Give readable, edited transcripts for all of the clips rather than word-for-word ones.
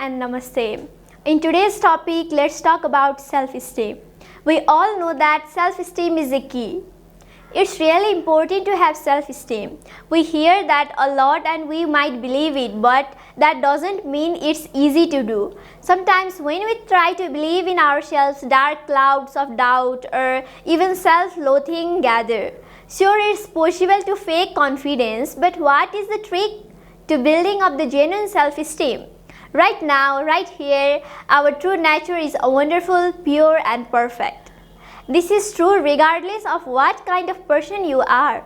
and Namaste. In today's topic, let's talk about self-esteem. We all know that self-esteem is a key. It's really important to have self-esteem. We hear that a lot and we might believe it, but that doesn't mean it's easy to do. Sometimes when we try to believe in ourselves, dark clouds of doubt or even self-loathing gather. Sure, it's possible to fake confidence, but what is the trick to building up the genuine self-esteem? Right now, right here, our true nature is wonderful, pure and perfect. This is true regardless of what kind of person you are,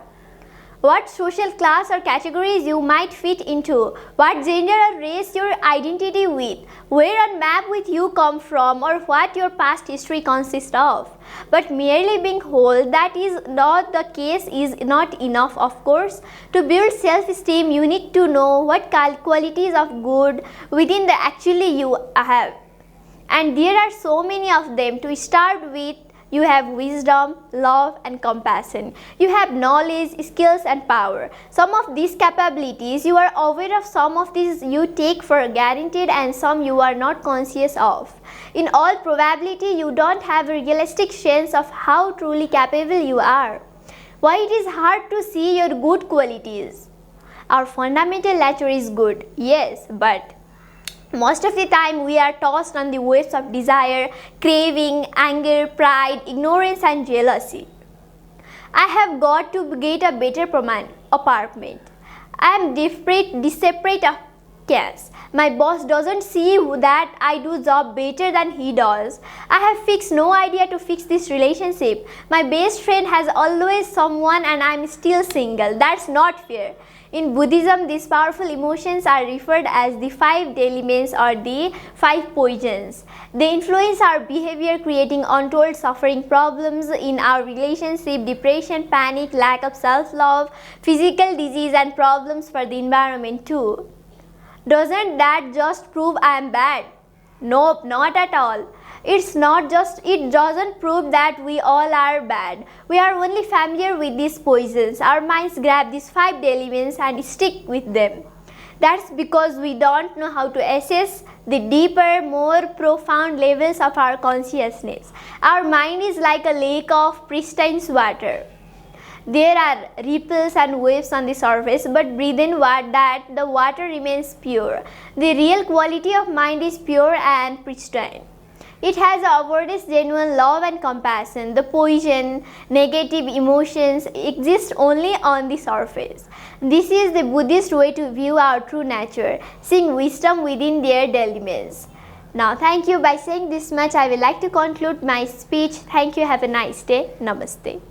what social class or categories you might fit into, what gender or race your identity with, where on map with you come from, or what your past history consists of. But merely being whole, that is not the case, is not enough, of course. To build self-esteem, you need to know what qualities of good within the actually you have. And there are so many of them. To start with, you have wisdom, love and compassion. You have knowledge, skills and power. Some of these capabilities you are aware of, some of these you take for granted and some you are not conscious of. In all probability, you don't have a realistic sense of how truly capable you are. Why it is hard to see your good qualities? Our fundamental nature is good, yes, but most of the time we are tossed on the waves of desire, craving, anger, pride, ignorance and jealousy. I have got to get a better apartment. I am desperate of cash. My boss doesn't see that I do job better than he does. I have fixed no idea to fix this relationship. My best friend has always someone and I am still single. That's not fair. In Buddhism, these powerful emotions are referred as the 5 elements or the 5 poisons. They influence our behavior, creating untold suffering, problems in our relationship, depression, panic, lack of self-love, physical disease and problems for the environment too. Doesn't that just prove I am bad? Nope, not at all. It doesn't prove that we all are bad. We are only familiar with these poisons. Our minds grab these 5 elements and stick with them. That's because we don't know how to assess the deeper, more profound levels of our consciousness. Our mind is like a lake of pristine water. There are ripples and waves on the surface, but breathe in that the water remains pure. The real quality of mind is pure and pristine. It has awareness, genuine love and compassion. The poison, negative emotions exist only on the surface. This is the Buddhist way to view our true nature, seeing wisdom within their elements. Now, thank you. By saying this much, I would like to conclude my speech. Thank you. Have a nice day. Namaste.